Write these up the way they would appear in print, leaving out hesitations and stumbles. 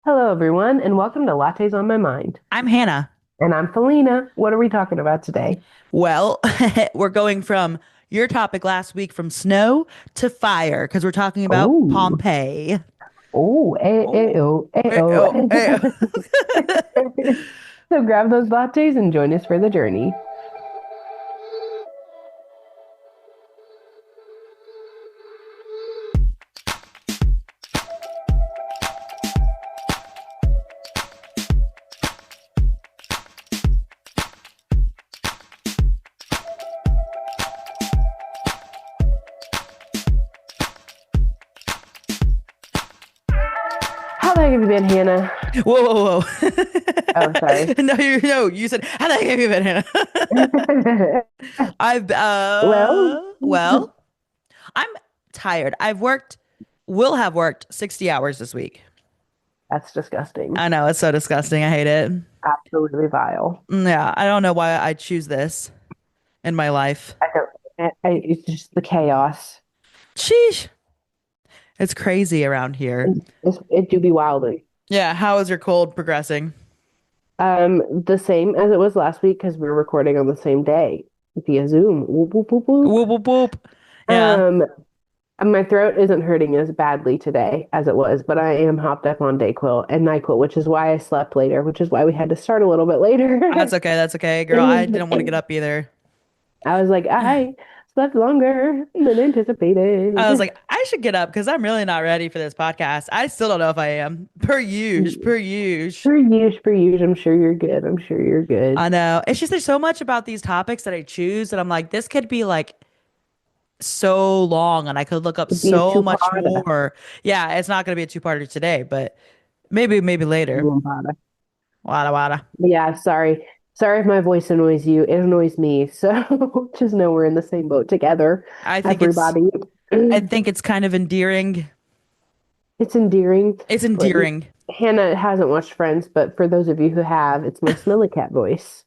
Hello, everyone, and welcome to Lattes on My Mind. I'm Hannah. And I'm Felina. What are we talking about today? Well, we're going from your topic last week from snow to fire because we're talking about Oh, Pompeii. oh, Oh, oh. oh, eh. So grab those lattes and join us for the journey. How the heck have you been, Hannah? Whoa, whoa, whoa. Oh, sorry. No, you said, how the heck have you been, Hannah? I've, Well, well, I'm tired. Will have worked 60 hours this week. that's disgusting. I know, it's so disgusting. I hate it. Absolutely vile. Yeah, I don't know why I choose this in my life. I don't, it's just the chaos. Sheesh. It's crazy around here. It do be wilding. Yeah, how is your cold progressing? The same as it was last week because we were recording on the same day via Zoom. Whoop, whoop, whoop, whoop. Whoop, whoop, whoop. Yeah, Um, my throat isn't hurting as badly today as it was, but I am hopped up on Dayquil and NyQuil, which is why I slept later, which is why we had to start a little bit later. that's okay. That's okay, girl. I didn't want to get up either. I was like, I slept longer than I was anticipated. like, I should get up because I'm really not ready for this podcast. I still don't know if I am. Per use, per use. For use. I'm sure you're good. I'm sure you're good. I know. It's just there's so much about these topics that I choose that I'm like, this could be like so long and I could look up It'd be a so much two-parter. more. Yeah, it's not gonna be a two-parter today, but maybe later. Two-parter. Wada wada. Yeah, sorry. Sorry if my voice annoys you. It annoys me. So just know we're in the same boat together, I think it's everybody. I think it's kind of endearing. It's endearing. It's But endearing. Hannah hasn't watched Friends, but for those of you who have, it's my smelly cat voice.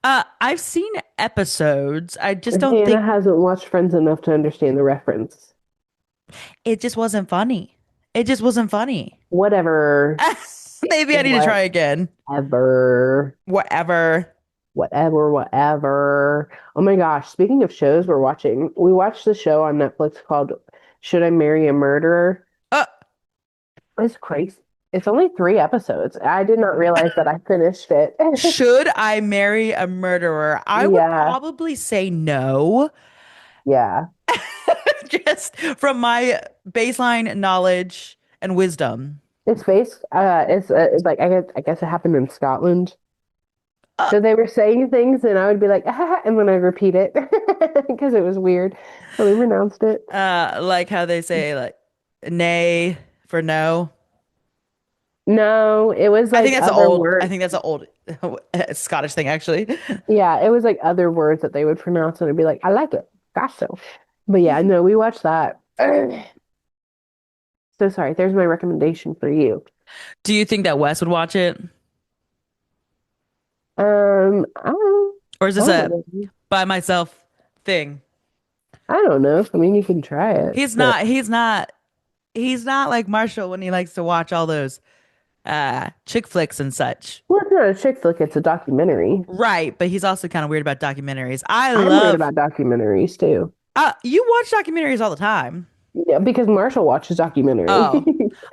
I've seen episodes. I just And don't Hannah think hasn't watched Friends enough to understand the reference. it just wasn't funny. It just wasn't funny. Whatever. Maybe I need to try again. Whatever. Whatever. Whatever. Oh my gosh. Speaking of shows we watched the show on Netflix called Should I Marry a Murderer? Uh, It's crazy. It's only 3 episodes. I did not realize that I finished it. should I marry a murderer? I would Yeah, probably say no, yeah. just from my baseline knowledge and wisdom. It's like I guess it happened in Scotland. Uh, So they were saying things, and I would be like, ah, and then I'd repeat it because it was weird. So we renounced it. like how they say like nay for no. No, it was like other I words. think that's an old Scottish thing actually. Yeah, it was like other words that they would pronounce, and I'd be like, I like it. Gosh, so. But yeah, no, we watched that. So sorry. There's my recommendation for you. Do you think that Wes would watch it? I don't, Or is I this don't a know. by myself thing? I don't know. I mean, you can try it, He's but not he's not like Marshall when he likes to watch all those chick flicks and such. well, it's not a chick flick, it's a documentary. Right, but he's also kind of weird about documentaries. I I'm weird love about documentaries too. you watch documentaries all the time. Yeah, because Marshall watches documentary. Oh,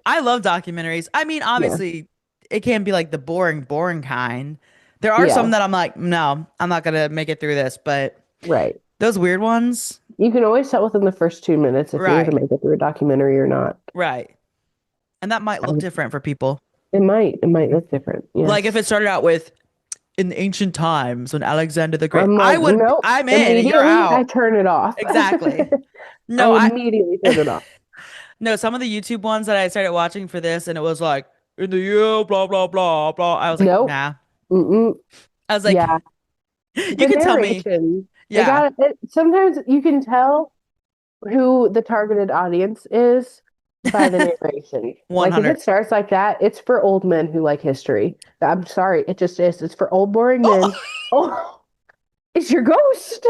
I love documentaries. I mean, Yeah. obviously it can be like the boring kind. There are some Yeah, that I'm like, no, I'm not gonna make it through this, but right. those weird ones, You can always tell within the first 2 minutes if you're right, gonna make it through a documentary or not. right. And that might look Um, different for people. it might look different. Like if Yes. it started out with in ancient times when Alexander the Great, I'm like, nope. I'm in and you're Immediately, I out. turn it off. Exactly. I No, immediately turn it off. no, some of the YouTube ones that I started watching for this and it was like in the year, blah, blah, blah, blah. I was like, Nope. nah. Mm-mm. I was like, Yeah. you The can tell me. narration, Yeah, sometimes you can tell who the targeted audience is by the narration. Like if 100. it starts like that, it's for old men who like history. I'm sorry, it just is. It's for old boring men. Oh, Oh, it's your ghost.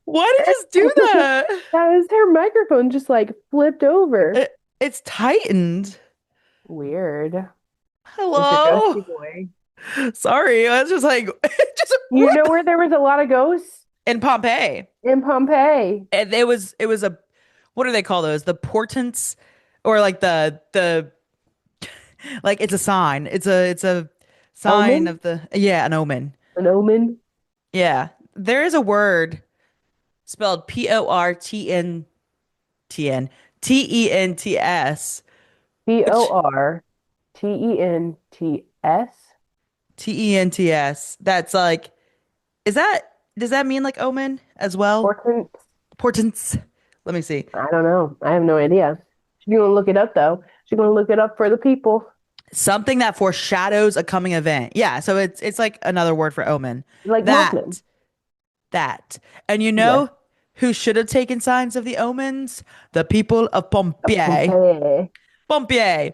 why did you just do that? That is her microphone just like flipped over. It's tightened. Weird. It's a ghosty Hello. boy. Sorry, I was just like, just You what know where there was a lot of ghosts? in Pompeii. In Pompeii. And it was a what do they call those? The portents or like the like it's a sign. It's a sign Omen? of the yeah, an omen. An omen? Yeah. There is a word spelled Portentents. Portents. Tents. That's like is that does that mean like omen as well? Portents? Portents. Let me see. I don't know. I have no idea. She's gonna look it up though. She's gonna look it up for the people. Something that foreshadows a coming event. Yeah, so it's like another word for omen. Like Milkman. That that. And you Yes. know who should have taken signs of the omens? The people of Pompeii. Pompeii. Pompeii.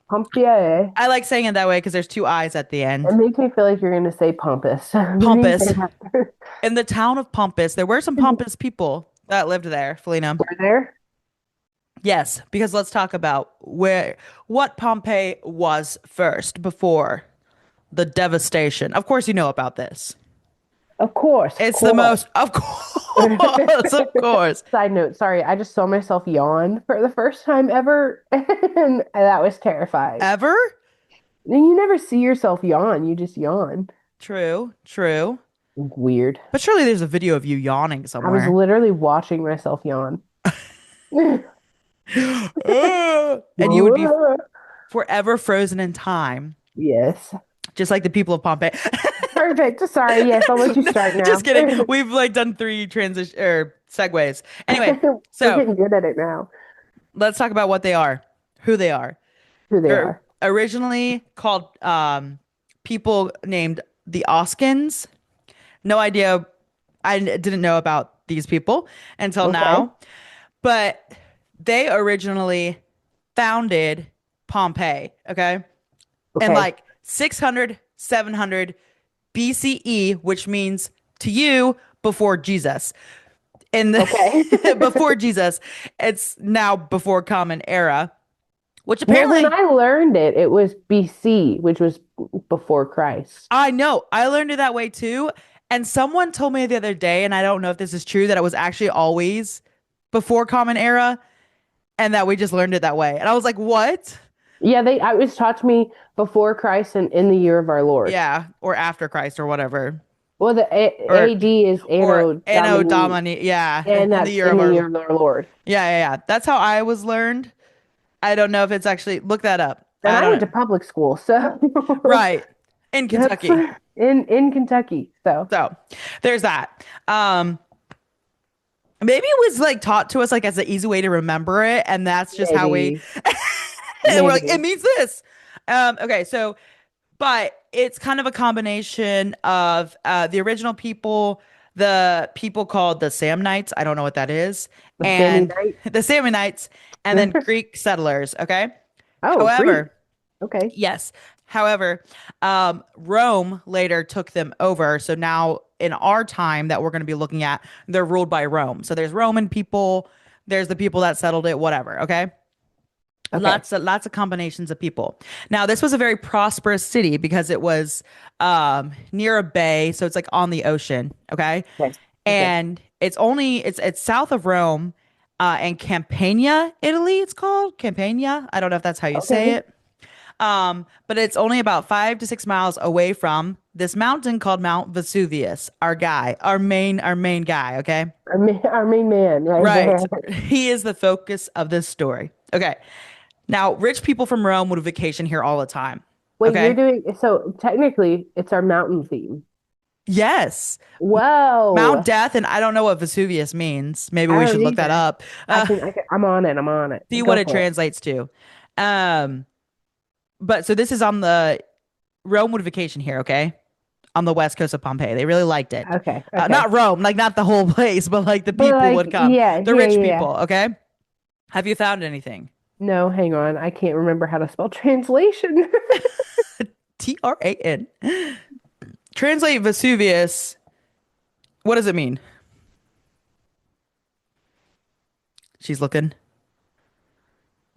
Pompeii. I like saying it that way because there's two I's at the It end. makes me feel like you're gonna say pompous. When you say Pompous. that. In the town of Pompous, there were some pompous people that lived there, Felina. We're there. Yes, because let's talk about what Pompeii was first before the devastation. Of course, you know about this. Of course, of It's the course. most, of course, of course, Side note, sorry, I just saw myself yawn for the first time ever, and that was terrifying. ever. And you never see yourself yawn, you just yawn. True, true. Weird. But surely there's a video of you yawning I was somewhere. literally watching myself yawn. And you would be forever frozen in time, Yes. just like the people of Pompeii. Perfect. Sorry. Yes, I'll let you start Just now. kidding. We've like done three transition or segues. Anyway, We're so getting good at it now. let's talk about what they are, who they are. Who they They're are. originally called people named the Oskins. No idea. I didn't know about these people until Okay. now, but they originally founded Pompeii, okay? In Okay. like 600, 700 BCE, which means to you before Jesus. In Okay. the before Jesus, it's now before Common Era, which Well, when apparently I learned it, it was BC, which was before Christ. I know. I learned it that way too. And someone told me the other day, and I don't know if this is true, that it was actually always before Common Era and that we just learned it that way. And I was like, what? Yeah, I was taught to me before Christ and in the year of our Lord. Yeah, or after Christ or whatever. Well, the Or AD is or Anno Anno Domini, Domini. Yeah, and in the that's year in of the our year of our Lord. yeah. That's how I was learned. I don't know if it's actually look that up. And I I don't went to know. public school, so Right. In that's Kentucky. in Kentucky. So So there's that. Maybe it was like taught to us like as an easy way to remember it, and that's just how we maybe, and we're like, it maybe. means this. Okay, so but it's kind of a combination of the original people, the people called the Samnites. I don't know what that is, The Sammy and Knight. the Samnites, and then Greek settlers. Okay. Oh, Greek. However, Okay. yes. However, Rome later took them over. So now in our time that we're going to be looking at, they're ruled by Rome. So there's Roman people, there's the people that settled it, whatever. Okay. Okay. Lots of combinations of people. Now, this was a very prosperous city because it was near a bay, so it's like on the ocean, okay? Okay. Okay. And it's south of Rome, and Campania, Italy, it's called Campania. I don't know if that's how you say Okay. it. But it's only about 5 to 6 miles away from this mountain called Mount Vesuvius, our main guy, okay? Our main man right Right. there. He is the focus of this story. Okay. Now, rich people from Rome would vacation here all the time. Wait, you're Okay. doing so technically it's our mountain theme. Yes. Mount Whoa. Death, and I don't know what Vesuvius means. Maybe I we don't should look that either. up. I'm on it. I'm on it. See what Go it for it. translates to. Um, but so this is on the Rome would vacation here, okay? On the west coast of Pompeii. They really liked it. Okay. Okay. Not Rome, like not the whole place, but like the But people like, would come. yeah, The yeah, rich yeah, yeah. people, okay? Have you found anything? No, hang on. I can't remember how to spell translation. Tran. Translate Vesuvius. What does it mean? She's looking.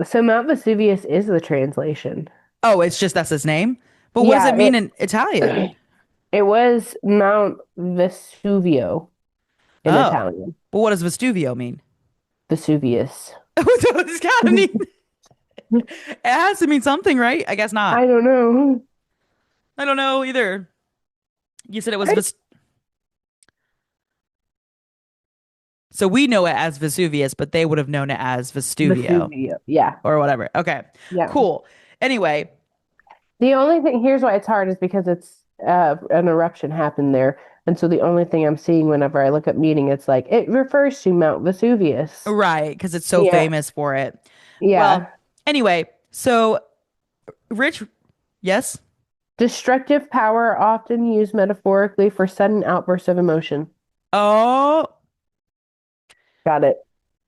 So Mount Vesuvius is the translation. Oh, it's just that's his name. But what does it Yeah, mean in Italian? it was Mount Vesuvio in Oh, Italian. but what does Vestuvio mean? Vesuvius. It's gotta mean. It has to mean something, right? I guess I not. don't know. I don't know either. You said it was Right? so we know it as Vesuvius, but they would have known it as Vestuvio Vesuvio. Yeah. or whatever. Okay, Yeah. cool. Anyway, The only thing, here's why it's hard is because it's an eruption happened there. And so the only thing I'm seeing whenever I look up meeting, it's like it refers to Mount Vesuvius. right, because it's so Yeah. famous for it. Well, Yeah. anyway, so Rich, yes. Destructive power often used metaphorically for sudden outbursts of emotion. Oh, Got it.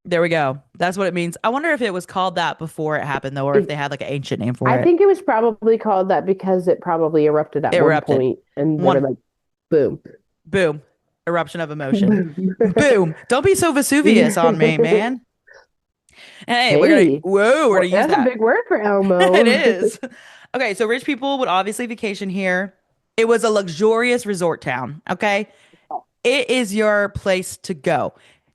there we go. That's what it means. I wonder if it was called that before it happened, though, or if It, they had like an ancient name for I it. think it was probably called that because it probably erupted at It one erupted. point and they were One, like, boom. boom, eruption of emotion. Boom. Boom. Don't be so Vesuvius on me, man. Hey, Hey, we're well, gonna use that's a that. big word for It Elmo. is. Okay, so rich people would obviously vacation here. It was a luxurious resort town. Okay. It is your place to go.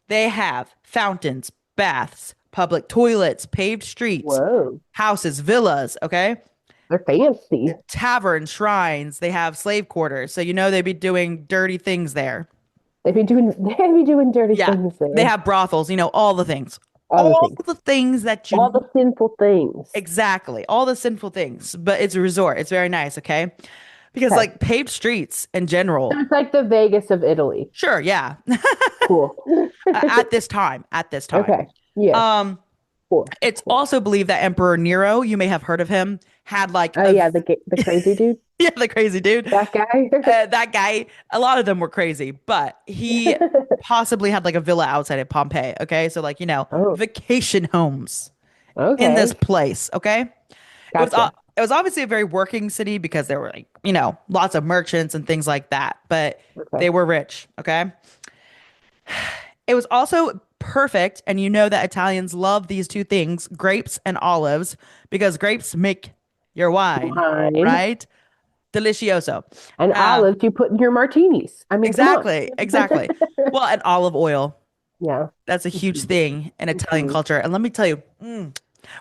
They have fountains, baths, public toilets, paved streets, Whoa, houses, villas. Okay. they're fancy. Taverns, shrines. They have slave quarters. So, they'd be doing dirty things there. They be doing dirty Yeah. things They there. have brothels, all the things. All the All things. the things that All you the sinful things. exactly, all the sinful things, but it's a resort. It's very nice, okay? Because Okay. like paved streets in So general, it's like the Vegas of Italy. sure, yeah. Cool. At this time. Okay. Yes. Um, Cool. it's Cool. also believed that Emperor Nero, you may have heard of him, had like Oh a yeah, the crazy dude. yeah, the crazy dude. That guy. That guy, a lot of them were crazy, but he possibly had like a villa outside of Pompeii. Okay, so like Oh, vacation homes in this okay. place. Okay, it was Gotcha. it was obviously a very working city because there were like lots of merchants and things like that, but Okay. they were rich. Okay, it was also perfect, and you know that Italians love these two things, grapes and olives, because grapes make your wine, Wine right? Delicioso. and Um, olives you put in your martinis. I mean, come on. exactly, exactly. Well, and olive oil. Yeah. That's a huge Mhm. thing in Italian Mhm. culture. And let me tell you,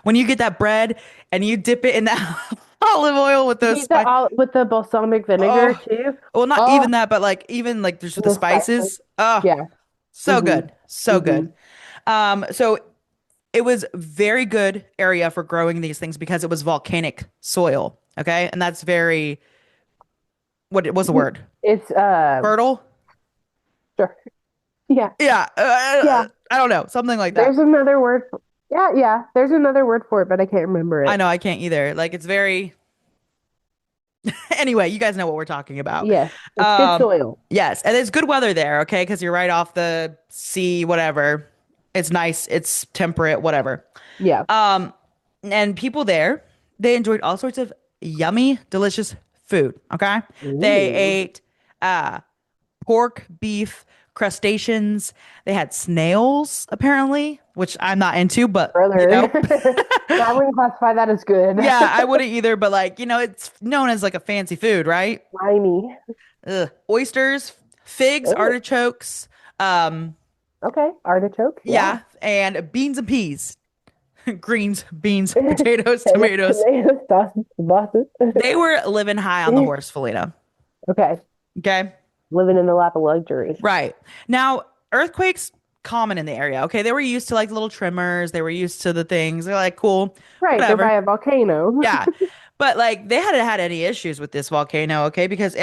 when you get that bread and you dip it in that olive oil with those Eat the spice. olive with the balsamic vinegar Oh, too. well, not Oh, even that, but like even like just with the the spices. spices. Oh, Yeah. so Hmm. good. So Hmm. good. So it was very good area for growing these things because it was volcanic soil. Okay. And that's very, what's the word? It's Fertile? sure. Yeah. Yeah. Yeah. I don't know. Something like that. There's another word for, yeah, yeah. There's another word for it, but I can't remember I it. know I can't either. Like it's very, anyway, you guys know what we're talking about. Yes. It's good Um, soil. yes, and it's good weather there, okay? Because you're right off the sea, whatever. It's nice, it's temperate, whatever. Yeah. Um, and people there, they enjoyed all sorts of yummy, delicious food, okay? They Ooh. ate pork, beef, crustaceans. They had snails, apparently, which I'm not into, but Brother. I wouldn't classify that as good. yeah, I wouldn't either, but like, it's known as like a fancy food, right? Slimy. Ugh. Oysters, figs, Oh, artichokes, um, okay. Artichoke. Yeah. yeah, and beans and peas. Greens, beans, potatoes, tomatoes. Tomatoes, sausages. They were living high on the horse, Felina. Okay. Okay. Living in the lap of luxury. Right. Now, earthquakes common in the area. Okay. They were used to like little tremors. They were used to the things. They're like, cool, Right. They're by whatever. a volcano. Yeah. But like they hadn't had any issues with this volcano, okay? Because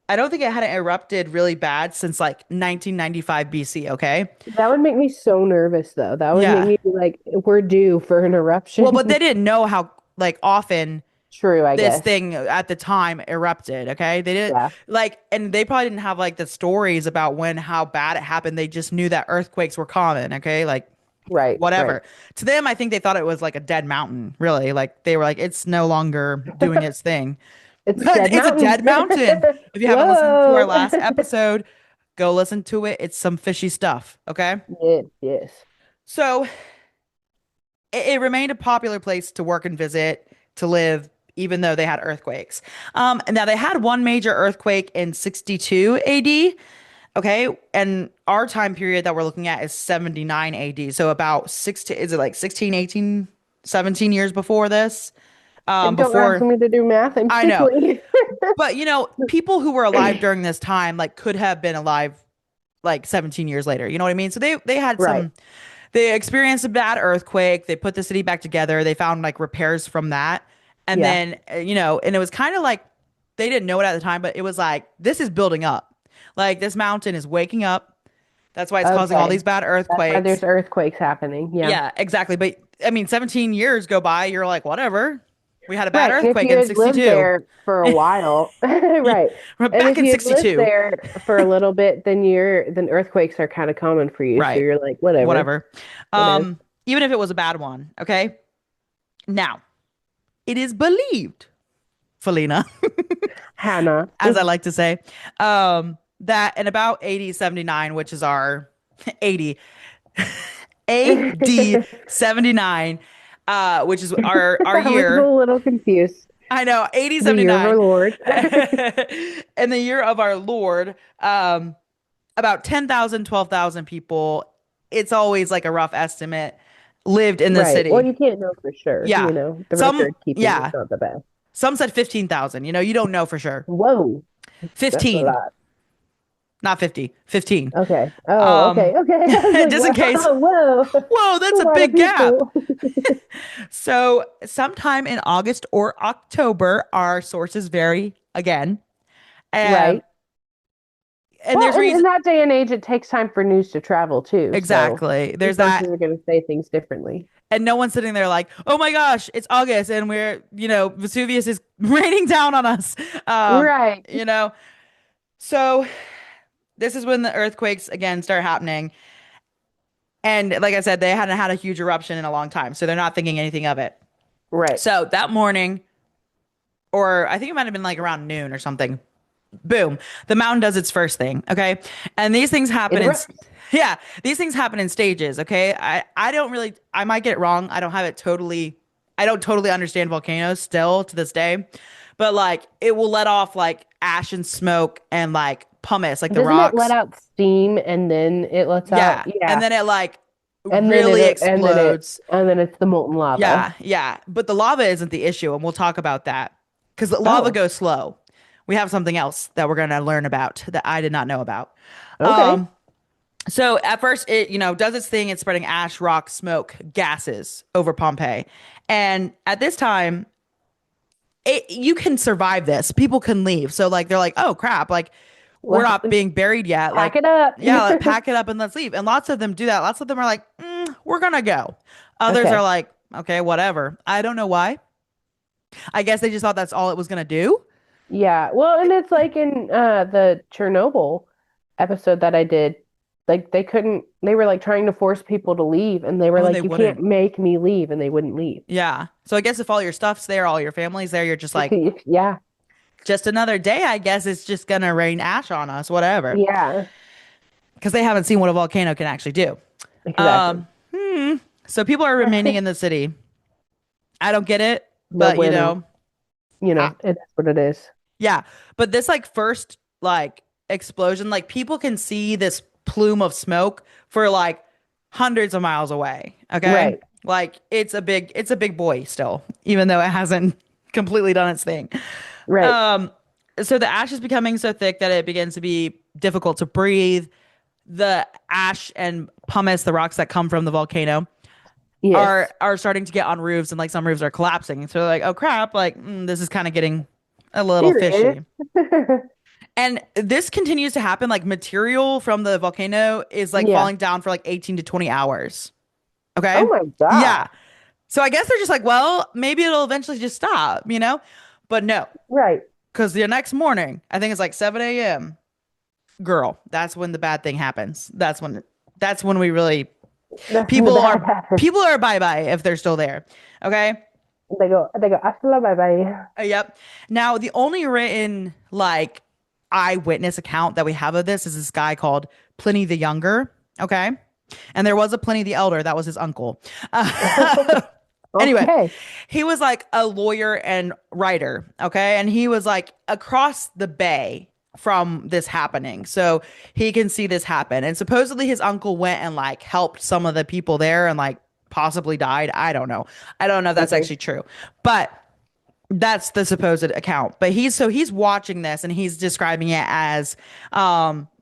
I don't think it hadn't erupted really bad since like 1995 BC, okay? That would make me so nervous, though. That would make Yeah. me be like, we're due for an Well, but eruption. they didn't know how like often True, I this guess. thing at the time erupted, okay? They didn't Yeah. like and they probably didn't have like the stories about when how bad it happened. They just knew that earthquakes were common, okay? Like Right. Right. whatever. To them, I think they thought it was like a dead mountain, really. Like they were like it's no longer doing its thing. It's But Dead it's a Mountain. dead mountain. If you haven't listened to our Whoa. last episode, go listen to it. It's some fishy stuff, okay? Yes. Yes. So it remained a popular place to work and visit. to live, even though they had earthquakes. And now they had one major earthquake in 62 AD. Okay. And our time period that we're looking at is 79 AD. So about is it like 16, 18, 17 years before this? Don't ask Before, me to do math. I'm I know. tickling. But, people who were alive during this time, like, could have been alive like 17 years later. You know what I mean? So they had Right. they experienced a bad earthquake. They put the city back together. They found like repairs from that. And Yeah. then, and it was kind of like they didn't know it at the time, but it was like, this is building up. Like, this mountain is waking up. That's why it's causing all Okay. these bad That's why earthquakes. there's earthquakes happening. Yeah. Yeah, exactly. But I mean, 17 years go by. You're like, whatever. We had a bad Right. And if earthquake you in had lived 62. there for a while, right. We're And back if in you had lived 62. there for a little bit, then earthquakes are kind of common for you. So Right. you're like, whatever Whatever. it is. Even if it was a bad one. Okay. Now, it is believed, Felina, Hannah. as I like to say, that in about 8079, which is our 80 AD 79, which is our I was a year. little confused. I know, The year of our 8079. Lord. In the year of our Lord, about 10,000, 12,000 people, it's always like a rough estimate, lived in the Right. Well, city. you can't know for sure. Yeah. The Some, record keeping is yeah. not the best. Some said 15,000. You don't know for sure. Whoa. That's a 15, lot. not 50, 15. Okay. Oh, Um, okay. Okay. I was like, just in case. wow, whoa. Whoa, A that's a lot of big gap. people. So, sometime in August or October, our sources vary again. Um, Right. and Well, there's in reason. that day and age, it takes time for news to travel too. So Exactly. the There's sources that. are going to say things differently. And no one's sitting there like, oh my gosh, it's August and Vesuvius is raining down on us. Um, Right. you know, so this is when the earthquakes again start happening. And like I said, they hadn't had a huge eruption in a long time. So they're not thinking anything of it. Right. So that morning, or I think it might have been like around noon or something, boom, the mountain does its first thing. Okay. And these things It happen erupts. yeah, these things happen in stages. Okay. I don't really, I might get it wrong. I don't totally understand volcanoes still to this day, but like it will let off like ash and smoke and like pumice, like the Doesn't it let rocks. out steam and then it lets out? Yeah. And Yeah. then it like And then really explodes. it's the molten lava. Yeah. Yeah. But the lava isn't the issue. And we'll talk about that because the lava Oh, goes slow. We have something else that we're going to learn about that I did not know about. okay. Um, So at first it, does its thing. It's spreading ash, rock, smoke, gases over Pompeii. And at this time, you can survive this. People can leave. So like they're like, oh crap, like we're Let's not being buried yet. pack Like, it up. yeah, like, pack it up and let's leave. And lots of them do that. Lots of them are like, we're gonna go. Others are Okay. like, okay, whatever. I don't know why. I guess they just thought that's all it was gonna do. Yeah. Well, and it's like in the Chernobyl episode that I did, like they were like trying to force people to leave and they were Oh, and they like, you can't wouldn't. make me leave, and they wouldn't leave. Yeah. So I guess if all your stuff's there, all your family's there, you're just like, Yeah. just another day, I guess it's just gonna rain ash on us, whatever. Yeah. Because they haven't seen what a volcano can actually do. Exactly. Um, so people are remaining in the city. I don't get it, No but bueno. I, It is what it is. yeah. But this like first like explosion, like people can see this plume of smoke for like hundreds of miles away. Okay. Right. Like it's a big boy still, even though it hasn't completely done its thing. Right. Um, so the ash is becoming so thick that it begins to be difficult to breathe. The ash and pumice, the rocks that come from the volcano, Yes. are starting to get on roofs, and like some roofs are collapsing. So they're like, oh crap, like this is kind of getting a little Serious. fishy. And this continues to happen. Like material from the volcano is like Yeah. falling down for like 18 to 20 hours. Okay. Oh my God. Yeah. So I guess they're just like, well, maybe it'll eventually just stop. But no, Right. because the next morning, I think it's like 7 a.m. Girl, that's when the bad thing happens. That's when we really That's when the people bad are happens. people are bye-bye if they're still there. Okay? They go, hasta la bye bye. Yep. Now, the only written like eyewitness account that we have of this is this guy called Pliny the Younger. Okay? And there was a Pliny the Elder, that was his uncle. Anyway, Okay. he was like a lawyer and writer, okay? And he was like across the bay from this happening. So he can see this happen. And supposedly his uncle went and like helped some of the people there and like possibly died. I don't know. I don't know if that's Okay. actually true. But that's the supposed account. But he's watching this and he's describing it as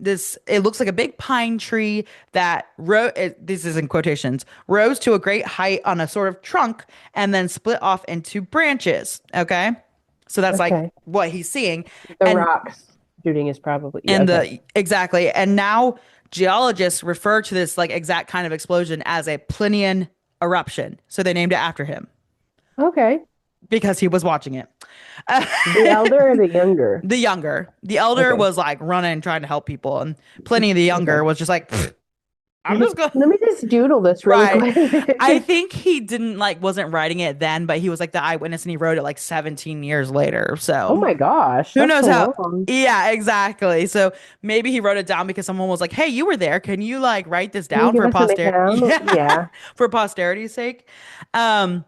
this it looks like a big pine tree that this is in quotations, rose to a great height on a sort of trunk and then split off into branches. Okay? So that's like Okay. what he's seeing. The And rocks shooting is probably, yeah, and okay. the exactly. And now geologists refer to this like exact kind of explosion as a Plinian eruption. So they named it after him Okay. because he was watching it. The elder or the younger? The younger. The elder Okay. was like running, trying to help people, and Pliny the younger Okay. was just like, "Pfft, I'm Let me just going let me just doodle this really right. I quick. think he didn't like wasn't writing it then, but he was like the eyewitness and he wrote it like 17 years later. Oh So my gosh, who that's knows so how? long. Yeah, exactly. So maybe he wrote it down because someone was like, "Hey, you were there. Can you like write this Can you down give for us an posterity?" account? Yeah, Yeah. for posterity's sake. Um,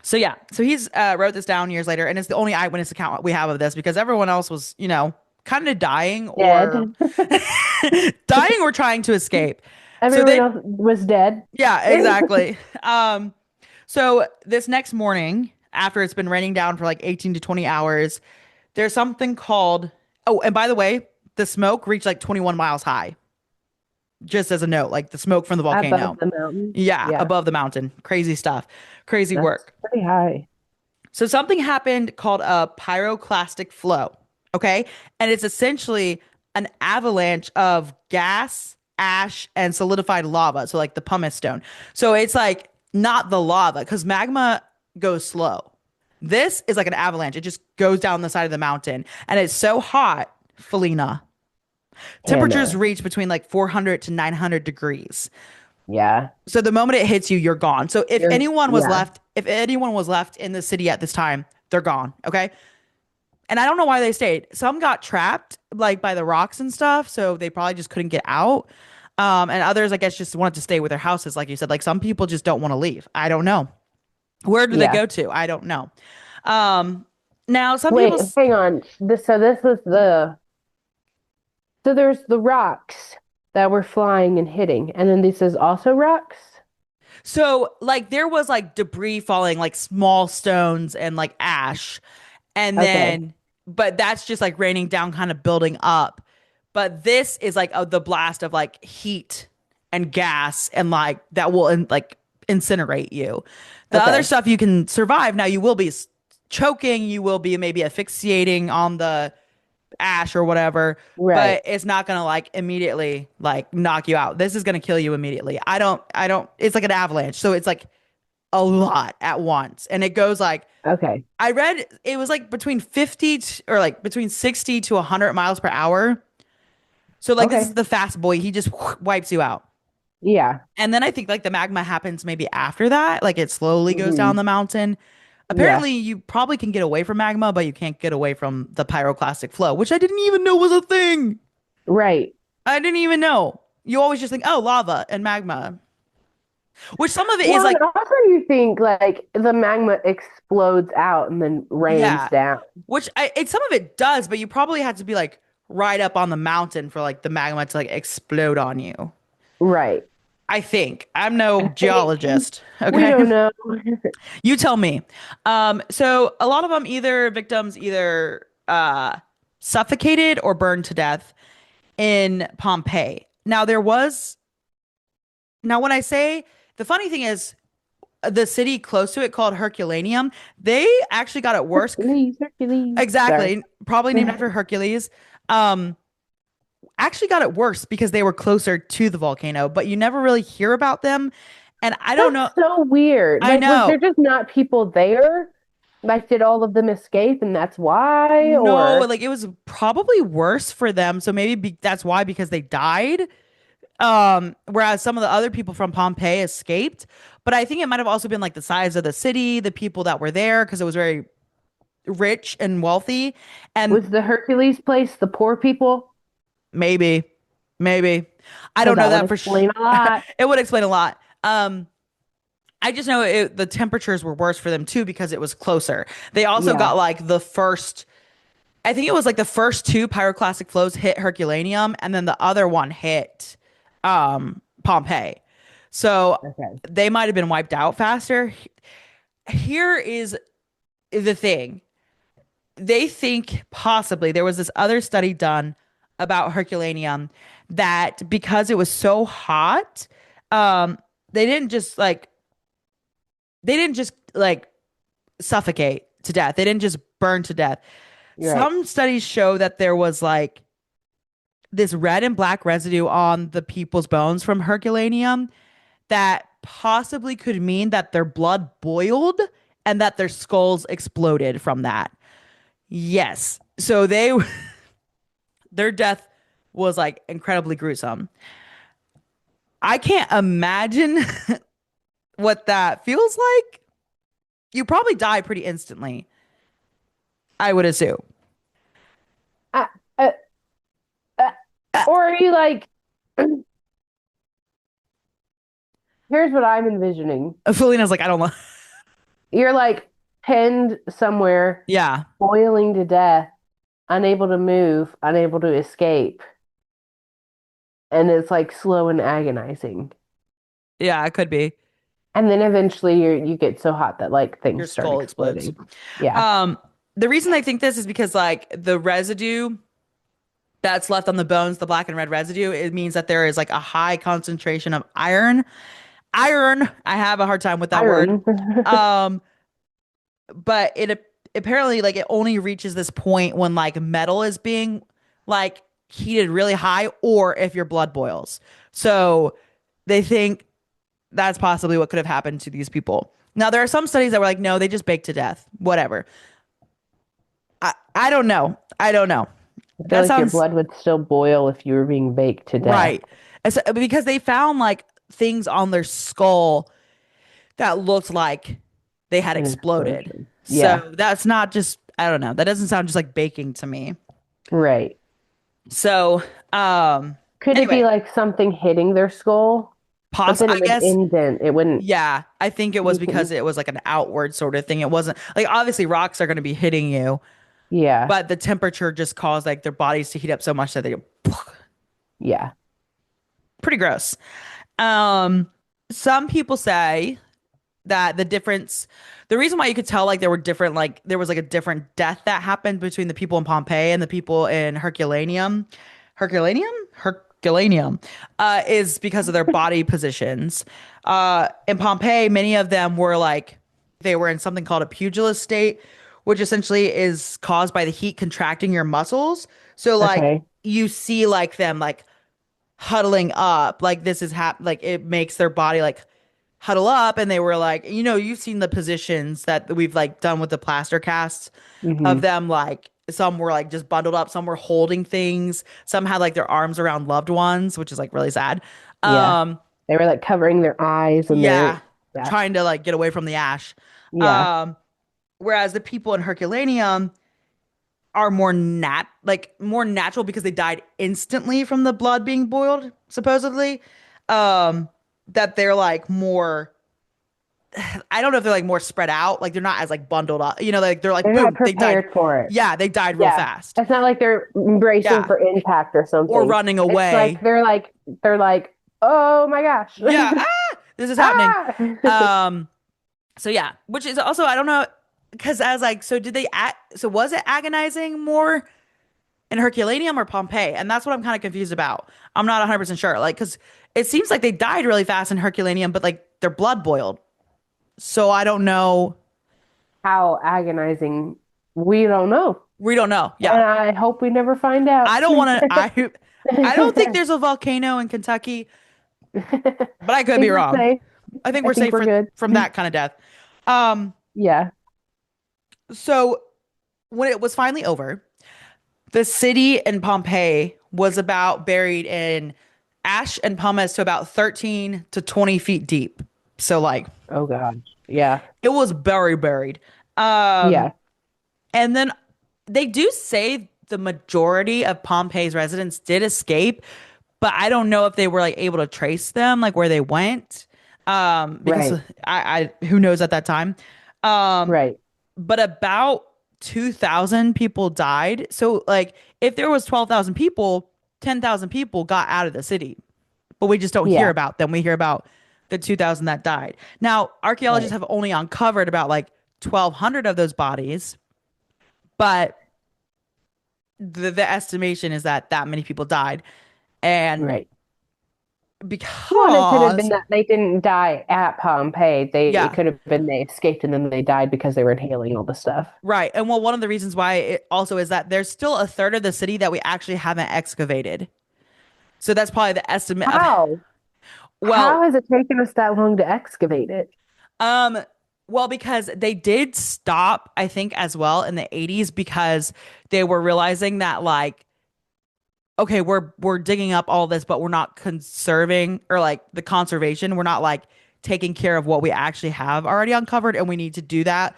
so yeah, so he's wrote this down years later, and it's the only eyewitness account we have of this because everyone else was, kind of dying or Dead. dying or trying to escape. So Everyone they, else was dead. yeah, exactly. So this next morning, after it's been raining down for like 18 to 20 hours, there's something called, oh, and by the way, the smoke reached like 21 miles high. Just as a note, like the smoke from the Above volcano. the mountain. Yeah, Yeah, above the mountain. Crazy stuff. Crazy that's work. pretty high. So something happened called a pyroclastic flow. Okay. And it's essentially an avalanche of gas, ash, and solidified lava. So like the pumice stone. So it's like not the lava because magma goes slow. This is like an avalanche. It just goes down the side of the mountain. And it's so hot, Felina. Temperatures Hannah. reach between like 400 to 900 degrees. Yeah. So the moment it hits you, you're gone. So Yeah. if anyone was left in the city at this time, they're gone. Okay. And I don't know why they stayed. Some got trapped like by the rocks and stuff, so they probably just couldn't get out. And others, I guess, just wanted to stay with their houses, like you said. Like some people just don't want to leave. I don't know. Where do they Yeah. go to? I don't know. Um, Now some people, Wait, hang on. This was so there's the rocks that were flying and hitting, and then this is also rocks? so like there was like debris falling, like small stones and like ash, and Okay. then but that's just like raining down, kind of building up. But this is like the blast of like heat and gas and like that will like incinerate you. The other Okay. stuff you can survive. Now you will be choking, you will be maybe asphyxiating on the ash or whatever, Right. but it's not gonna like immediately like knock you out. This is gonna kill you immediately. I don't it's like an avalanche. So it's like a lot at once. And it goes like Okay. I read it was like between 50 or like between 60 to 100 miles per hour. So like this is Okay. the fast boy. He just wipes you out. Yeah. And then I think like the magma happens maybe after that. Like it slowly goes down Hmm. the mountain. Yeah. Apparently you probably can get away from magma, but you can't get away from the pyroclastic flow, which I didn't even know was a thing. Right. I didn't even know. You always just think, oh, lava and magma, which some of it is Well, and like, also you think like the magma explodes out and then rains yeah, down. some of it does, but you probably have to be like right up on the mountain for like the magma to like explode on you. Right. I think. I'm no I think geologist. we Okay. don't know. You tell me. So a lot of them victims either suffocated or burned to death in Pompeii. Now when I say the funny thing is the city close to it called Herculaneum, they actually got it worse. Hercules, Hercules. Sorry. Exactly, probably named after Hercules. Um, Actually got it worse because they were closer to the volcano, but you never really hear about them. And I don't That's know. so weird. I Like, was there know. just not people there? Like, did all of them escape and that's why? No, Or like it was probably worse for them. So maybe that's why because they died. Whereas some of the other people from Pompeii escaped. But I think it might have also been like the size of the city, the people that were there, because it was very rich and wealthy. And was the Hercules place the poor people? maybe, maybe. I Because don't know that would that for sure. explain a lot. It would explain a lot. I just know the temperatures were worse for them too because it was closer. They also Yeah. got like I think it was like the first two pyroclastic flows hit Herculaneum, and then the other one hit Pompeii. So Okay. they might have been wiped out faster. Here is the thing. They think possibly there was this other study done about Herculaneum that because it was so hot, um, they didn't just like they didn't just like suffocate to death. They didn't just burn to death. You're right. Some studies show that there was like this red and black residue on the people's bones from Herculaneum that possibly could mean that their blood boiled and that their skulls exploded from that. Yes. So their death was like incredibly gruesome. I can't imagine what that feels like. You probably die pretty instantly, I would assume. Uh, uh, uh, or are you like, here's what I'm envisioning. Felina's like, I don't know. You're like pinned somewhere, Yeah. boiling to death, unable to move, unable to escape. And it's like slow and agonizing. Yeah, it could be. And then eventually you get so hot that like Your things start skull explodes. exploding. Yeah. Um, the reason I think this is because like the residue that's left on the bones, the black and red residue, it means that there is like a high concentration of iron. Iron, I have a hard time with that word. Iron. Um, but apparently like it only reaches this point when like metal is being like heated really high or if your blood boils. So they think that's possibly what could have happened to these people. Now there are some studies that were like, no, they just baked to death. Whatever. I don't know. I don't know. I feel That like your sounds blood would still boil if you were being baked to death. right. Because they found like things on their skull that looked like they had An exploded. explosion. Yeah. So that's not just, I don't know. That doesn't sound just like baking to me. Right. So, Could it be anyway, like something hitting their skull? But then I it would guess, indent. It wouldn't yeah, I think it was because weaken. it was like an outward sort of thing. It wasn't like obviously rocks are going to be hitting you, Yeah. but the temperature just caused like their bodies to heat up so much that they go Yeah. pretty gross. Um, some people say that the reason why you could tell like there were different, like there was like a different death that happened between the people in Pompeii and the people in Herculaneum, is because of their body positions. In Pompeii, many of them were like, they were in something called a pugilist state, which essentially is caused by the heat contracting your muscles. So like Okay. you see like them like huddling up, like this is like it makes their body like huddle up, and they were like, you've seen the positions that we've like done with the plaster casts of Hmm. them, like some were like just bundled up, some were holding things, some had like their arms around loved ones, which is like really sad. Yeah. um They were like covering their eyes and their yeah, yeah. trying to like get away from the ash. Yeah. um Whereas the people in Herculaneum are more natural because they died instantly from the blood being boiled, supposedly. um that they're like more, I don't know if they're like more spread out, like they're not as like bundled up, like they're like They're not boom, they died. prepared for it. Yeah, they died real Yeah. fast. It's not like they're bracing Yeah, for impact or or something. running It's like away. they're like, oh my gosh. Yeah, this is happening. Ah. Um, so yeah, which is also, I don't know, because I was like, so did they act? So was it agonizing more in Herculaneum or Pompeii? And that's what I'm kind of confused about. I'm not 100% sure, like, because it seems like they died really fast in Herculaneum, but like their blood boiled. So I don't know. How agonizing. We don't know. We don't know. And Yeah, I hope we never find out. I don't want to. I don't think there's a volcano in Kentucky, but I I could be think we're wrong. safe. I think I we're think safe we're good. from that kind of death. Um, Yeah. so when it was finally over, the city in Pompeii was about buried in ash and pumice to about 13 to 20 feet deep. So like Oh God. Yeah. it was very buried. Um, Yeah. and then they do say the majority of Pompeii's residents did escape, but I don't know if they were like able to trace them, like where they went. Because Right. I who knows at that time. Um, Right. but about 2,000 people died. So like if there was 12,000 people, 10,000 people got out of the city, but we just don't hear Yeah. about them. We hear about the 2,000 that died. Now, archaeologists Right. have only uncovered about like 1,200 of those bodies, but the estimation is that that many people died. And Right. Well, and it could have been because, that they didn't die at Pompeii. It yeah, could have been they escaped and then they died because they were inhaling all the stuff. right. And well, one of the reasons why it also is that there's still a third of the city that we actually haven't excavated. So that's probably the estimate of, How? well, How has it taken us that long to excavate it? um, well, because they did stop, I think, as well in the 80s because they were realizing that like, okay, we're digging up all this, but we're not conserving or like the conservation. We're not like taking care of what we actually have already uncovered, and we need to do that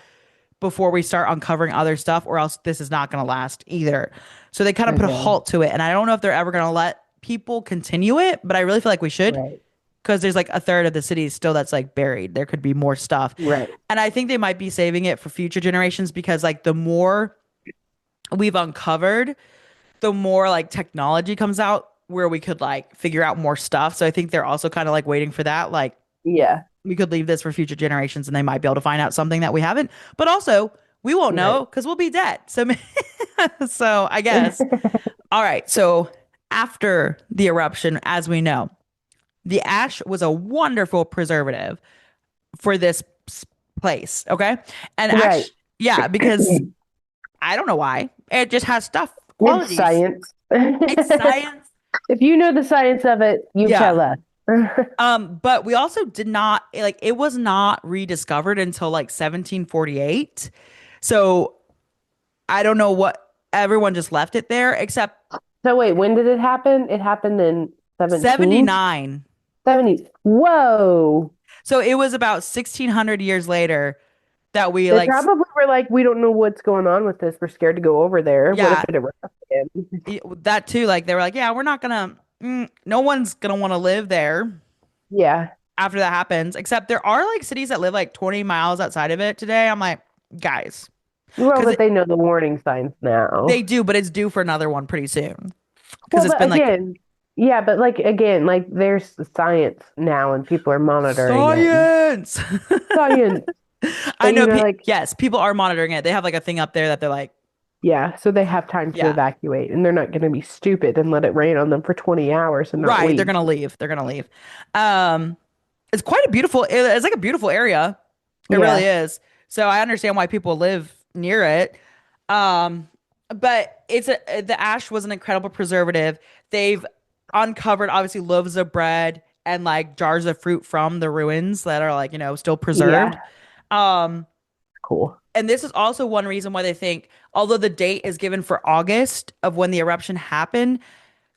before we start uncovering other stuff, or else this is not going to last either. So they kind of put a Okay. halt to it, and I don't know if they're ever going to let people continue it, but I really feel like we should Right. because there's like a third of the city still that's like buried. There could be more stuff. Right. And I think they might be saving it for future generations because like the more we've uncovered, the more like technology comes out where we could like figure out more stuff. So I think they're also kind of like waiting for that. Like Yeah. we could leave this for future generations and they might be able to find out something that we haven't. But also, we won't know Right. because we'll be dead. So so I guess. All right. So after the eruption, as we know, the ash was a wonderful preservative for this place. Okay. And Right. ash, yeah, because I don't know why. It just has stuff, It's qualities. science. It's science. If you know the science of it, you Yeah. tell us. But we also did not like it was not rediscovered until like 1748. So I don't know what everyone just left it there except So wait, when did it happen? It happened in 17? 79. 70s. Whoa. So it was about 1600 years later that we They like probably were like, we don't know what's going on with this. We're scared to go over there. What if yeah, it erupts again? that too like they were like, yeah, we're not gonna no one's gonna want to live there Yeah. after that happens except there are like cities that live like 20 miles outside of it today. I'm like, guys, Well, because but they know the warning signs they now. do, but it's due for another one pretty soon because Well, it's but been like again, yeah, but like again, like there's science now and people are monitoring it. science. Science. So, I know. like, Yes, people are monitoring it. They have like a thing up there that they're like, yeah, so they have time to yeah, evacuate and they're not going to be stupid and let it rain on them for 20 hours and not right. They're leave. gonna leave. They're gonna leave. Um, it's quite a beautiful. It's like a beautiful area. It really Yeah. is. So I understand why people live near it. Um, but the ash was an incredible preservative. They've uncovered obviously loaves of bread and like jars of fruit from the ruins that are like, still preserved. Yeah. Um, Cool. and this is also one reason why they think, although the date is given for August of when the eruption happened,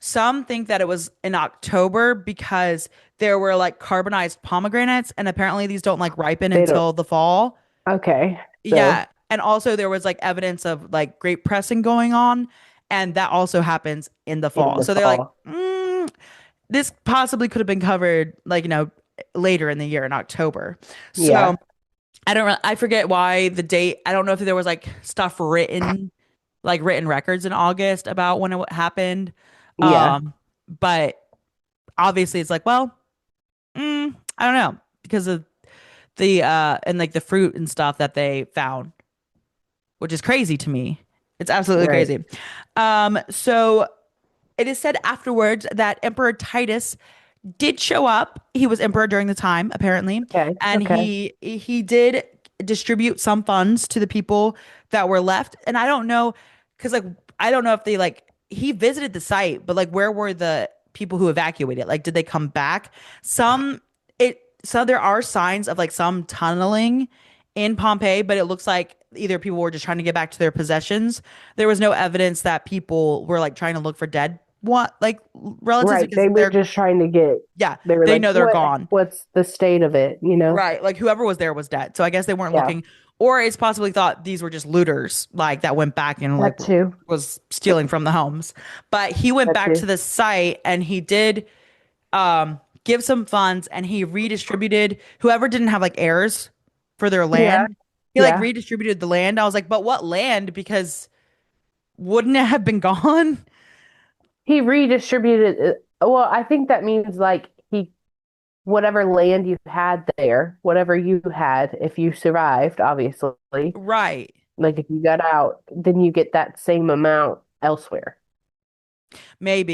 some think that it was in October because there were like carbonized pomegranates, and apparently these don't like ripen They don't. until the fall. Okay. So Yeah. And also there was like evidence of like grape pressing going on, and that also happens in the in fall. the So they're like, fall. this possibly could have been covered like, later in the year in October. So Yeah. I forget why the date. I don't know if there was like stuff written, like written records in August about when it happened. Yeah. But obviously it's like, well, I don't know because of the and like the fruit and stuff that they found, which is crazy to me. It's absolutely Right. crazy. So it is said afterwards that Emperor Titus did show up. He was emperor during the time, apparently, Okay. and Okay. he did distribute some funds to the people that were left. And I don't know, because like I don't know if they like he visited the site, but like where were the people who evacuated? Like, did they come back? Some so there are signs of like some tunneling in Pompeii, but it looks like either people were just trying to get back to their possessions. There was no evidence that people were like trying to look for dead like relatives Right. because They were they're just trying to get, yeah, they were they like, know they're gone. what's the state of it, you know? Right. Like whoever was there was dead. So I guess they weren't Yeah. looking, or it's possibly thought these were just looters, like that went back and like That too. was stealing from the homes. But he went That back too. to the site and he did give some funds, and he redistributed whoever didn't have like heirs for their Yeah. land. He like Yeah. redistributed the land. I was like, but what land? Because wouldn't it have been gone? He redistributed it. Well, I think that means like he whatever land you had there, whatever you had, if you survived, obviously, Right. like if you got out, then you get that same amount elsewhere.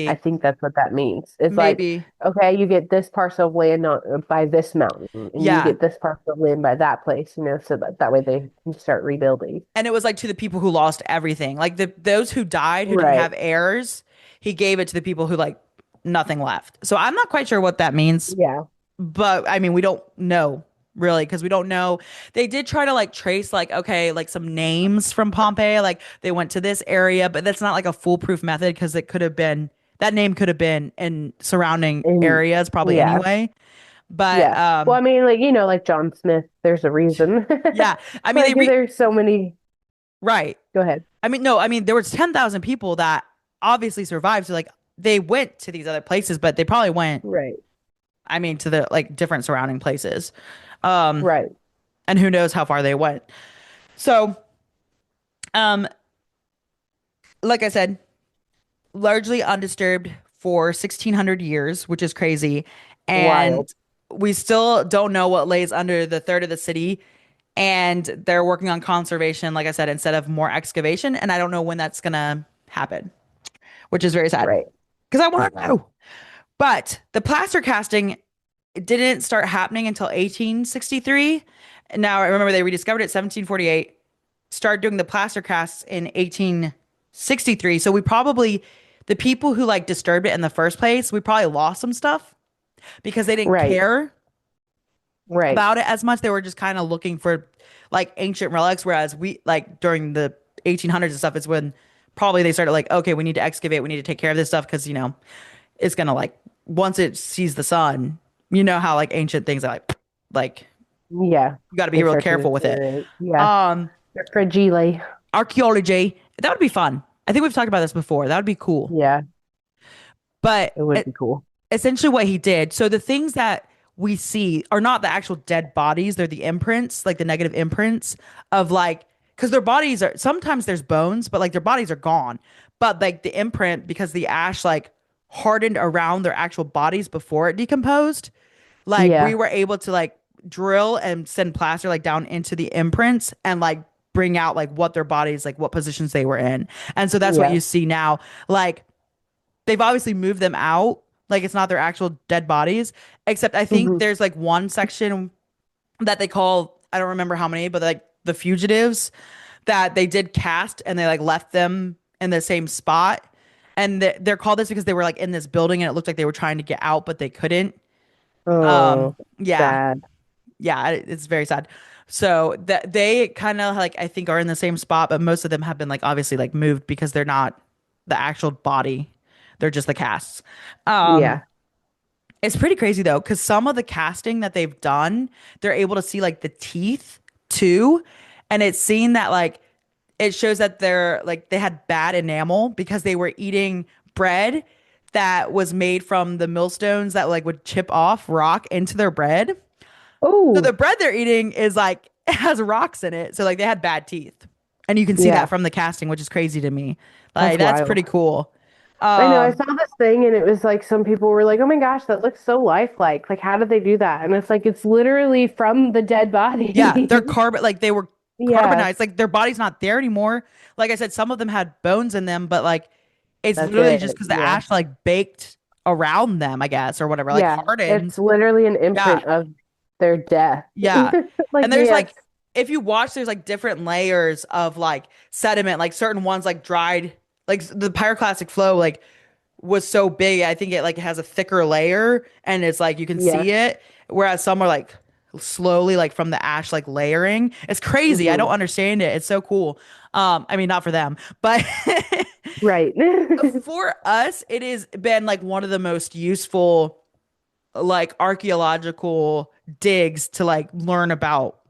I Maybe. think that's what that means. It's like, Maybe. okay, you get this parcel of land by this mountain, and you Yeah. get this parcel of land by that place, so that way they can start rebuilding. And it was like to the people who lost everything. Like those who died who didn't Right. have heirs, he gave it to the people who like nothing left. So I'm not quite sure what that means, Yeah. but I mean, we don't know really because we don't know. They did try to like trace like okay, like some names from Pompeii, like they went to this area, but that's not like a foolproof method because it could have been that name could have been in surrounding And areas probably yeah. anyway. But Yeah. Well, I mean, like, like John Smith, there's a reason. yeah, I mean Like, there's so many. right. Go ahead. I mean, no, I mean, there was 10,000 people that obviously survived. So, like, they went to these other places, but they probably went, Right. I mean, to the like different surrounding places. Um, Right. and who knows how far they went. So, um, like I said, largely undisturbed for 1600 years, which is crazy. And Wild. we still don't know what lays under the third of the city. And they're working on conservation, like I said, instead of more excavation. And I don't know when that's going to happen, which is very sad Right. because I want to know. But the plaster casting didn't start happening until 1863. Now, I remember they rediscovered it 1748, started doing the plaster casts in 1863. So we probably, the people who like disturbed it in the first place, we probably lost some stuff because they didn't Right. care Right. about it as much. They were just kind of looking for like ancient relics. Whereas we like during the 1800s and stuff, is when probably they started like, okay, we need to excavate, we need to take care of this stuff because it's gonna like once it sees the sun, you know how like ancient things are like Yeah. you got to be They real start to careful with it. deteriorate. Yeah. Um, They're fragile. archaeology that would be fun. I think we've talked about this before. That would be cool. Yeah. But It would be cool. essentially what he did. So the things that we see are not the actual dead bodies, they're the imprints, like the negative imprints of like because their bodies are sometimes there's bones, but like their bodies are gone. But like the imprint, because the ash like hardened around their actual bodies before it decomposed, like we Yeah. were able to like drill and send plaster like down into the imprints and like bring out like what their bodies like what positions they were in. And so that's what Yeah. you see now. Like they've obviously moved them out. Like it's not their actual dead bodies, except I think Hmm. there's like one section that they call, I don't remember how many, but like the fugitives that they did cast and they like left them in the same spot. And they're called this because they were like in this building and it looked like they were trying to get out, but they couldn't. Oh, Yeah, sad. yeah, it's very sad. So that they kind of like I think are in the same spot, but most of them have been like obviously like moved because they're not the actual body. They're just the casts. Um, Yeah. it's pretty crazy though, because some of the casting that they've done, they're able to see like the teeth too. And it's seen that like it shows that they're like they had bad enamel because they were eating bread that was made from the millstones that like would chip off rock into their bread. So the Oh, bread they're eating is like it has rocks in it. So like they had bad teeth. And you can see that yeah. from the casting, which is crazy to me. That's Like that's wild. pretty cool. I know. I Um saw this thing and it was like some people were like, "Oh my gosh, that looks so lifelike. Like, how did they do that?" And it's like it's literally from the dead yeah, they're body. carbon like they were Yeah, carbonized. Like their body's not there anymore. Like I said, some of them had bones in them, but like it's that's literally just it. because the Yeah. ash like baked around them, I guess, or whatever, like Yeah. It's hardened. literally an Yeah, imprint of their death. yeah. Like, And there's yes. like if you watch, there's like different layers of like sediment, like certain ones like dried, like the pyroclastic flow, like was so big. I think it like has a thicker layer and it's like you can Yeah. see it. Whereas some are like slowly like from the ash like layering. It's crazy. I don't Hmm. understand it. It's so cool. I mean not for them, but Right. for us, it has been like one of the most useful like archaeological digs to like learn about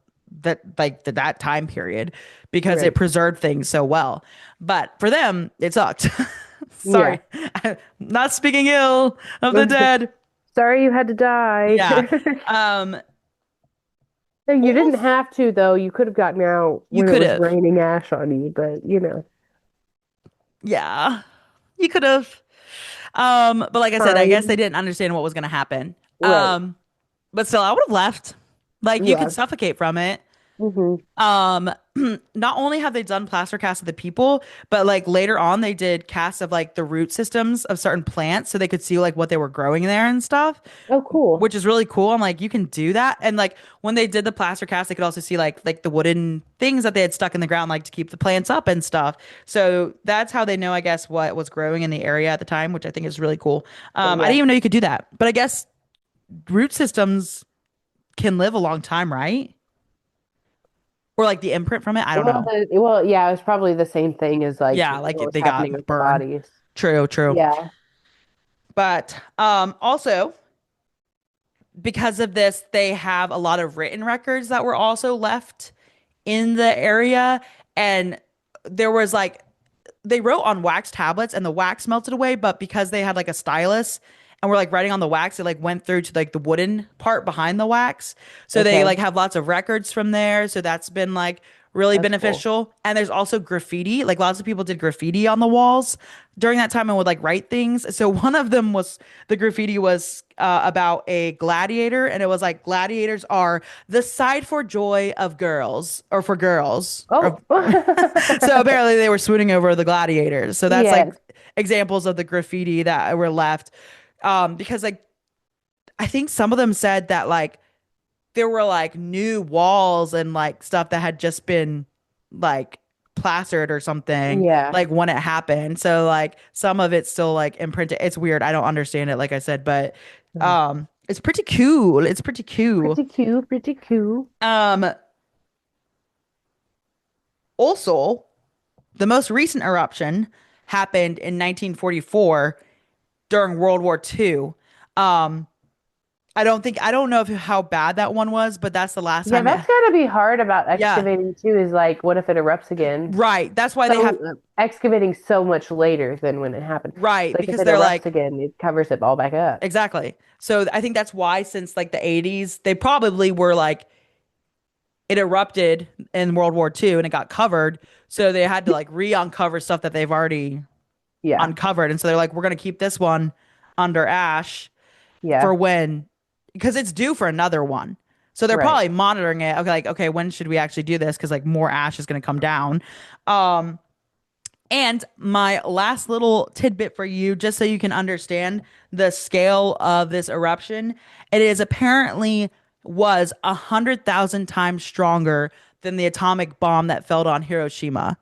that time period because it Right. preserved things so well. But for them, it sucked. Yeah. Sorry. I'm not speaking ill of the dead. Sorry you had to die. Yeah. Um, You didn't also, have to, though. You could have gotten out you when it could was have. raining ash on you, but Yeah. You could have. But like I said, I guess they fine. didn't understand what was going to happen. Right. But still, I would have left. Like you could Yeah. suffocate from it. Hmm. Um, not only have they done plaster casts of the people, but like later on they did casts of like the root systems of certain plants so they could see like what they were growing there and stuff, Oh, cool. which is really cool. I'm like, you can do that. And like when they did the plaster cast, they could also see like the wooden things that they had stuck in the ground like to keep the plants up and stuff. So that's how they know, I guess, what was growing in the area at the time, which I think is really cool. I didn't Yeah. even know you could do that. But I guess root systems can live a long time, right? Or like the imprint from it. I don't know. Yeah, it was probably the same thing as like Yeah, what like was they happening got with the burned. bodies. True, true. Yeah. But also because of this, they have a lot of written records that were also left in the area. And there was like they wrote on wax tablets and the wax melted away, but because they had like a stylus and were like writing on the wax, it like went through to like the wooden part behind the wax. So they Okay. like have lots of records from there. So that's been like really That's cool. beneficial. And there's also graffiti. Like lots of people did graffiti on the walls during that time and would like write things. So one of them was the graffiti was about a gladiator, and it was like gladiators are the side for joy of girls or for girls. Or, Oh. so apparently they were swooning over the gladiators. So that's like Yes. examples of the graffiti that were left. Because like I think some of them said that like there were like new walls and like stuff that had just been like plastered or something Yeah. like when it happened. So like some of it's still like imprinted. It's weird. I don't understand it, like I said, but Mhm. it's pretty cool. It's pretty cool. Pretty cute, pretty cool. Um Also, the most recent eruption happened in 1944 during World War II. Um I don't know if how bad that one was, but that's the last Yeah, time it. that's gotta be hard about Yeah, excavating too, is like, what if it erupts again? right. That's why they have. So excavating so much later than when it happened. Right, Like if because it they're erupts like again, it covers it all back up. exactly. So I think that's why since like the 80s, they probably were like it erupted in World War II and it got covered. So they had to like re-uncover stuff that they've already Yeah. uncovered. And so they're like, we're gonna keep this one under ash for Yeah. when because it's due for another one. So they're Right. probably monitoring it. Okay, like, okay, when should we actually do this? Because like more ash is gonna come down. Um, And my last little tidbit for you, just so you can understand the scale of this eruption, it is apparently was 100,000 times stronger than the atomic bomb that fell on Hiroshima.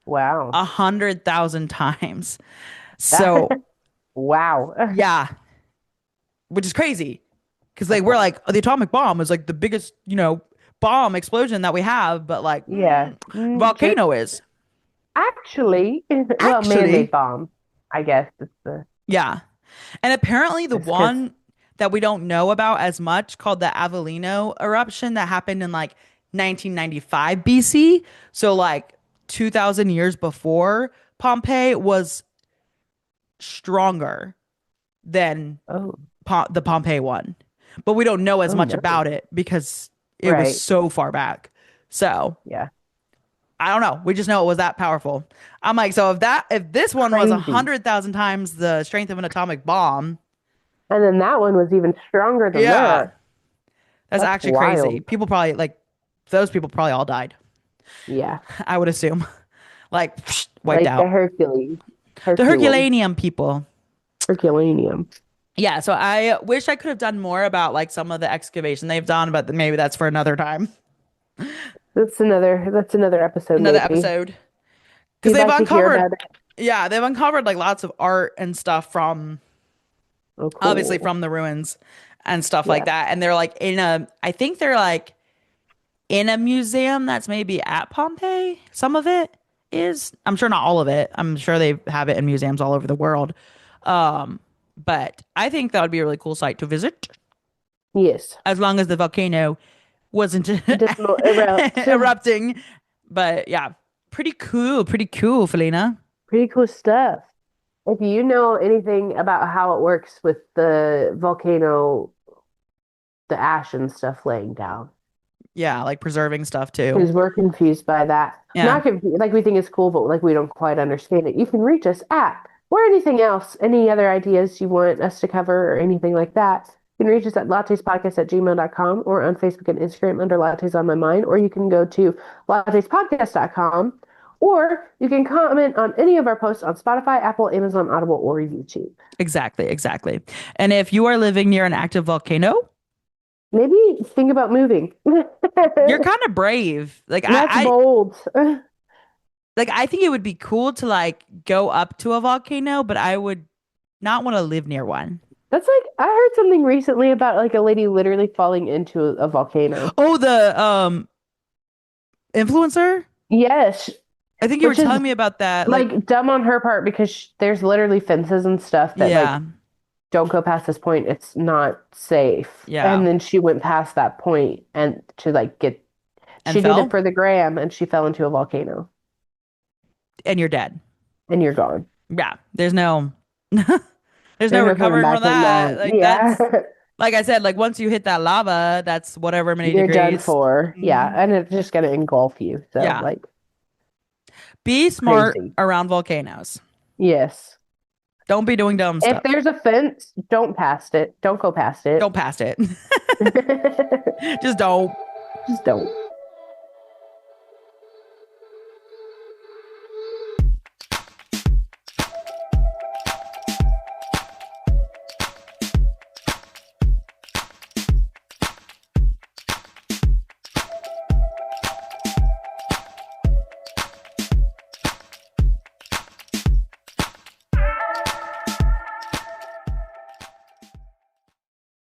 Wow. 100,000 times. That, So wow. yeah, which is crazy because like That's we're wild. like the atomic bomb is like the biggest bomb explosion that we have, but like Yeah. Just volcano is actually, well, man-made actually bomb, I guess it's yeah. And apparently, the just because. one that we don't know about as much called the Avellino eruption that happened in like 1995 BC. So, like 2000 years before Pompeii was stronger than Oh, The Pompeii one. But we don't know as oh much no. about it because it was Right. so far back. So, Yeah. I don't know. We just know it was that powerful. I'm like, so if this one was a Crazy. hundred thousand times the strength of an atomic bomb, And then that one was even stronger than yeah, that. that's That's actually crazy. wild. People probably like those people probably all died. Yeah. I would assume, like wiped Like the out. Hercules, The Herculum, Herculaneum people. Herculaneum. Yeah, so I wish I could have done more about like some of the excavation they've done, but maybe that's for another time, That's another episode another maybe. episode. If Because you'd they've like to hear uncovered, about it. yeah, they've uncovered like lots of art and stuff from Oh, obviously cool. from the ruins and stuff like Yeah. that. And they're like I think they're like in a museum that's maybe at Pompeii. Some of it is. I'm sure not all of it. I'm sure they have it in museums all over the world. Um, but I think that would be a really cool site to visit Yes. as long as the volcano wasn't Does not erupt. erupting. But yeah, pretty cool, Felina. Pretty cool stuff. If you know anything about how it works with the volcano, the ash and stuff laying down, Yeah, like preserving stuff too. because we're confused by that. Yeah, Not confused, like we think it's cool, but like we don't quite understand it. You can reach us at, or anything else, any other ideas you want us to cover or anything like that. You can reach us at lattespodcast@gmail.com or on Facebook and Instagram under Lattes on My Mind, or you can go to lattespodcast.com, or you can comment on any of our posts on Spotify, Apple, Amazon, Audible, or YouTube. exactly, exactly. And if you are living near an active volcano, Maybe think about moving. you're kind of brave. That's bold. Like I think it would be cool to like go up to a volcano, but I would not want to live near one. That's like I heard something recently about like a lady literally falling into a volcano. Oh, the influencer? Yes, I think you were which is telling me about that. Like, like dumb on her part because there's literally fences and stuff that like yeah, don't go past this point. It's not safe. yeah. And then she went past that point and to like get And she did it fell, for the gram and she fell into a volcano and you're dead. and you're gone. Yeah. There's no There's no coming recovering back from from that. that. Like Yeah. that's like I said, like once you hit that lava, that's whatever many You're done degrees. for. Yeah. Mhm. And it's just gonna engulf you. So Yeah. like Be smart crazy. around volcanoes. Yes. Don't be doing dumb If stuff. there's a fence, don't past it. Don't go past it. Don't pass it. Just don't. Just don't.